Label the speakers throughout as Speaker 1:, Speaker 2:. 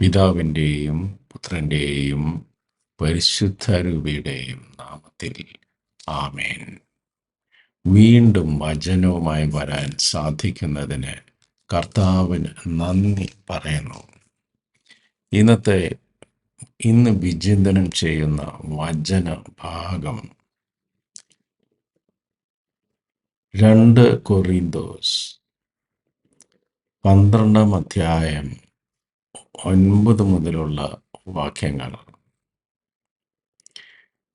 Speaker 1: പിതാവിൻ്റെയും പുത്രൻ്റെയും പരിശുദ്ധരൂപിയുടെയും നാമത്തിൽ ആമേൻ. വീണ്ടും വചനവുമായി വരാൻ സാധിക്കുന്നതിന് കർത്താവിന് നന്ദി പറയുന്നു. ഇന്ന് വിചിന്തനം ചെയ്യുന്ന വചന ഭാഗം 2 കൊറിന്തോസ് 12 അധ്യായം 9 മുതലുള്ള വാക്യങ്ങൾ.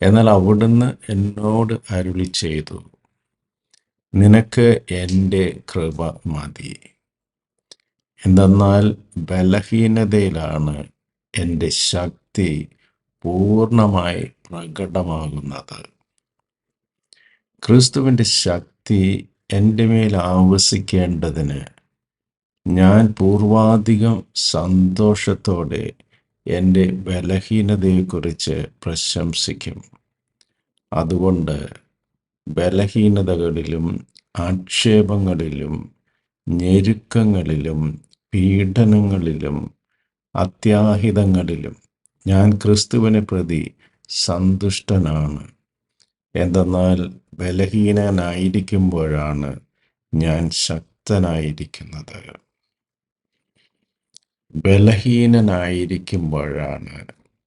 Speaker 1: എന്നാൽ അവിടുന്ന് എന്നോട് അരുളി ചെയ്തു, നിനക്ക് എൻ്റെ കൃപ മതി. എന്തെന്നാൽ ബലഹീനതയിലാണ് എൻ്റെ ശക്തി പൂർണ്ണമായി പ്രകടമാകുന്നത്. ക്രിസ്തുവിൻ്റെ ശക്തി എൻ്റെ മേൽ ആവസിക്കേണ്ടതിന് ഞാൻ പൂർവാധികം സന്തോഷത്തോടെ എൻ്റെ ബലഹീനതയെക്കുറിച്ച് പ്രശംസിക്കും. അതുകൊണ്ട് ബലഹീനതകളിലും ആക്ഷേപങ്ങളിലും ഞെരുക്കങ്ങളിലും പീഡനങ്ങളിലും അത്യാഹിതങ്ങളിലും ഞാൻ ക്രിസ്തുവിനെ പ്രതി സന്തുഷ്ടനാണ്. എന്തെന്നാൽ ബലഹീനനായിരിക്കുമ്പോഴാണ് ഞാൻ ശക്തനായിരിക്കുന്നത്. ബലഹീനനായിരിക്കുമ്പോഴാണ്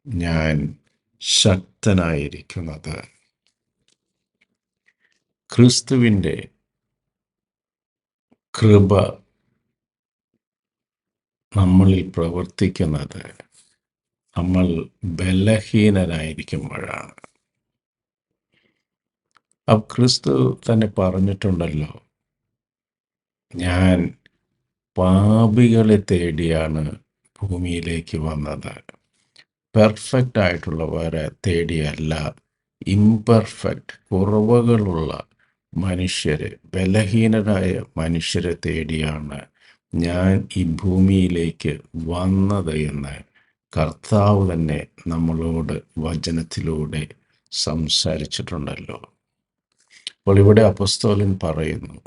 Speaker 1: ഞാൻ ശക്തനായിരിക്കുന്നത്. ക്രിസ്തുവിൻ്റെ കൃപ നമ്മളിൽ പ്രവർത്തിക്കുന്നത് നമ്മൾ ബലഹീനരായിരിക്കുമ്പോഴാണ്. അപ്പോൾ ക്രിസ്തു തന്നെ പറഞ്ഞിട്ടുണ്ടല്ലോ, ഞാൻ പാപികളെ തേടിയാണ് ഭൂമിയിലേക്ക് വന്നത്. പെർഫെക്റ്റ് ആയിട്ടുള്ളവരെ തേടിയല്ല, ഇംപെർഫെക്റ്റ്, കുറവുകളുള്ള മനുഷ്യരെ, ബലഹീനരായ മനുഷ്യരെ തേടിയാണ് ഞാൻ ഈ ഭൂമിയിലേക്ക് വന്നത് എന്ന് കർത്താവ് തന്നെ നമ്മളോട് വചനത്തിലൂടെ സംസാരിച്ചിട്ടുണ്ടല്ലോ. അപ്പോൾ ഇവിടെ അപ്പോസ്തലൻ പറയുന്നു,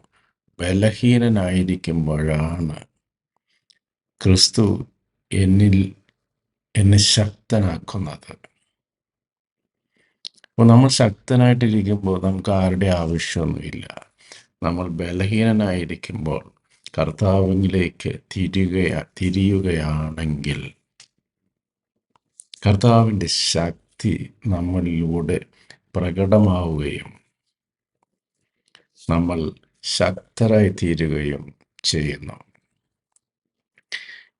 Speaker 1: ബലഹീനനായിരിക്കുമ്പോഴാണ് ക്രിസ്തു എന്നെ ശക്തനാക്കുന്നത്. അപ്പോൾ നമ്മൾ ശക്തനായിട്ടിരിക്കുമ്പോൾ നമുക്ക് ആരുടെ ആവശ്യമൊന്നുമില്ല. നമ്മൾ ബലഹീനനായിരിക്കുമ്പോൾ കർത്താവിലേക്ക് തിരിയുകയാണെങ്കിൽ കർത്താവിൻ്റെ ശക്തി നമ്മളിലൂടെ പ്രകടമാവുകയും നമ്മൾ ശക്തരായി തീരുകയും ചെയ്യുന്നു.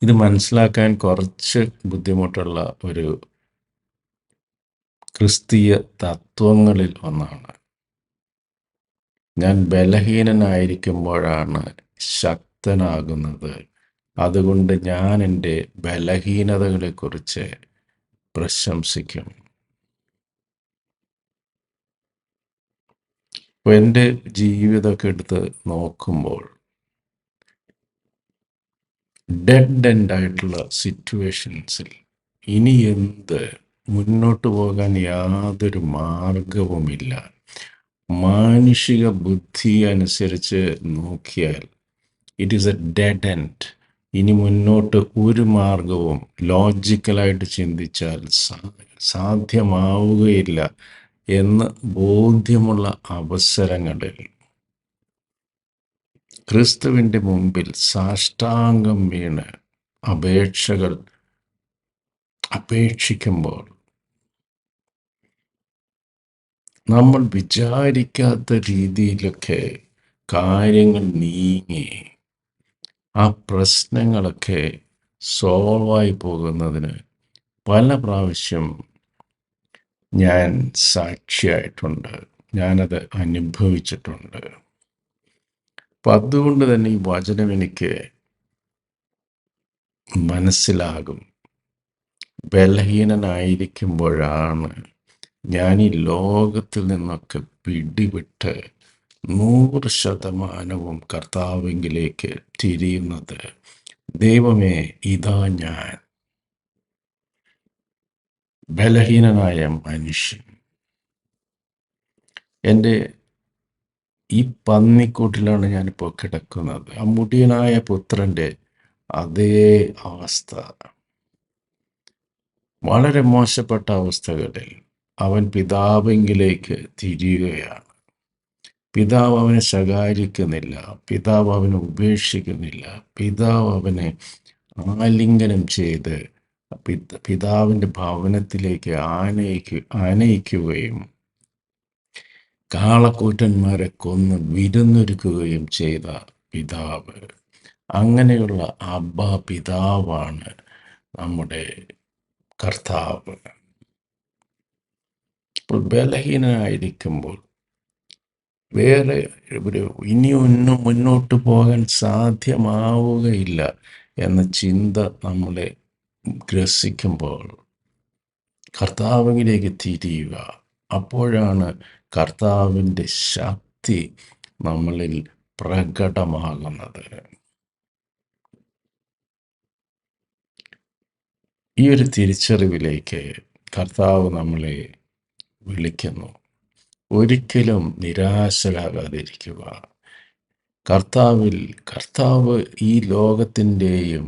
Speaker 1: ഇത് മനസ്സിലാക്കാൻ കുറച്ച് ബുദ്ധിമുട്ടുള്ള ഒരു ക്രിസ്തീയ തത്വങ്ങളിൽ ഒന്നാണ്. ഞാൻ ബലഹീനനായിരിക്കുമ്പോഴാണ് ശക്തനാകുന്നത്. അതുകൊണ്ട് ഞാൻ എൻ്റെ ബലഹീനതകളെക്കുറിച്ച് പ്രശംസിക്കും. എൻ്റെ ജീവിതമൊക്കെ എടുത്ത് നോക്കുമ്പോൾ ഡെഡ് എൻഡായിട്ടുള്ള സിറ്റുവേഷൻസിൽ ഇനി മുന്നോട്ട് പോകാൻ യാതൊരു മാർഗവുമില്ല. മാനുഷിക ബുദ്ധി അനുസരിച്ച് നോക്കിയാൽ it is A dead end. ഇനി മുന്നോട്ട് ഒരു മാർഗവും ലോജിക്കലായിട്ട് ചിന്തിച്ചാൽ സാധ്യമാവുകയില്ല എന്ന് ബോധ്യമുള്ള അവസരങ്ങളിൽ ക്രിസ്തുവിൻ്റെ മുമ്പിൽ സാഷ്ടാംഗം വീണ് അപേക്ഷിക്കുമ്പോൾ നമ്മൾ വിചാരിക്കാത്ത രീതിയിലൊക്കെ കാര്യങ്ങൾ നീങ്ങി ആ പ്രശ്നങ്ങളൊക്കെ സോൾവായി പോകുന്നതിന് പല പ്രാവശ്യം ഞാൻ സാക്ഷിയായിട്ടുണ്ട്, ഞാനത് അനുഭവിച്ചിട്ടുണ്ട്. അപ്പം അതുകൊണ്ട് തന്നെ ഈ വചനം എനിക്ക് മനസ്സിലാകും. ബലഹീനനായിരിക്കുമ്പോഴാണ് ഞാൻ ഈ ലോകത്തിൽ നിന്നൊക്കെ പിടിവിട്ട് 100% കർത്താവിലേക്ക് തിരിയുന്നത്. ദൈവമേ, ഇതാ ഞാൻ ബലഹീനനായ മനുഷ്യൻ. എൻ്റെ ഈ പന്നിക്കൂട്ടിലാണ് ഞാനിപ്പോൾ കിടക്കുന്നത്. ആ മുടിയനായ പുത്രൻ്റെ അതേ അവസ്ഥ. വളരെ മോശപ്പെട്ട അവസ്ഥകളിൽ അവൻ പിതാവിങ്കിലേക്ക് തിരിയുകയാണ്. പിതാവ് അവനെ ശകാരിക്കുന്നില്ല, പിതാവ് അവനെ ഉപേക്ഷിക്കുന്നില്ല, പിതാവ് അവനെ ആലിംഗനം ചെയ്ത് പിതാവിൻ്റെ ഭവനത്തിലേക്ക് ആനയിക്കുകയും കാളക്കൂറ്റന്മാരെ കൊന്ന് വിരുന്നൊരുക്കുകയും ചെയ്ത പിതാവ്. അങ്ങനെയുള്ള അബ്ബാ പിതാവാണ് നമ്മുടെ കർത്താവ്. ഇപ്പോൾ ബലഹീനനായിരിക്കുമ്പോൾ വേറെ ഇനിയൊന്നും മുന്നോട്ട് പോകാൻ സാധ്യമാവുകയില്ല എന്ന ചിന്ത നമ്മളെ ഗ്രസിക്കുമ്പോൾ കർത്താവിലേക്ക് തിരിയുക. അപ്പോഴാണ് കർത്താവിൻ്റെ ശക്തി നമ്മളിൽ പ്രകടമാകുന്നത്. ഈ ഒരു തിരിച്ചറിവിലേക്ക് കർത്താവ് നമ്മളെ വിളിക്കുന്നു. ഒരിക്കലും നിരാശരാകാതിരിക്കുക. കർത്താവ് ഈ ലോകത്തിൻ്റെയും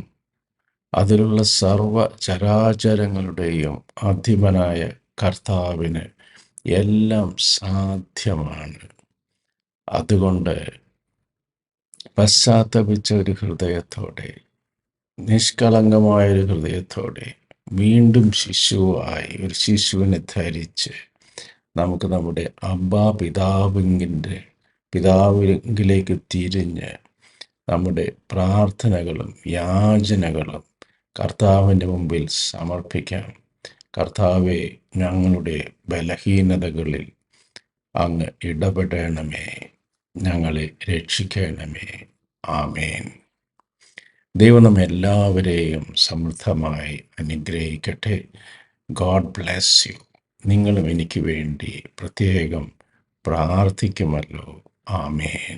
Speaker 1: അതിലുള്ള സർവ ചരാചരങ്ങളുടെയും അധിപനായ കർത്താവിന് എല്ലാം സാധ്യമാണ്. അതുകൊണ്ട് പശ്ചാത്തപിച്ച ഒരു ഹൃദയത്തോടെ, നിഷ്കളങ്കമായൊരു ഹൃദയത്തോടെ, വീണ്ടും ശിശുവായി ഒരു ശിശുവിനെ ധരിച്ച് നമുക്ക് നമ്മുടെ അബ്ബാ പിതാവിലേക്ക് തിരിഞ്ഞ് നമ്മുടെ പ്രാർത്ഥനകളും യാചനകളും കർത്താവിൻ്റെ മുമ്പിൽ സമർപ്പിക്കാം. കർത്താവെ, ഞങ്ങളുടെ ബലഹീനതകളിൽ അങ്ങ് ഇടപെടണമേ, ഞങ്ങളെ രക്ഷിക്കണമേ. ആമേൻ. ദൈവം നമ്മെ എല്ലാവരെയും സമൃദ്ധമായി അനുഗ്രഹിക്കട്ടെ. God bless you. നിങ്ങളും എനിക്ക് വേണ്ടി പ്രത്യേകം പ്രാർത്ഥിക്കുമല്ലോ. ആമേൻ.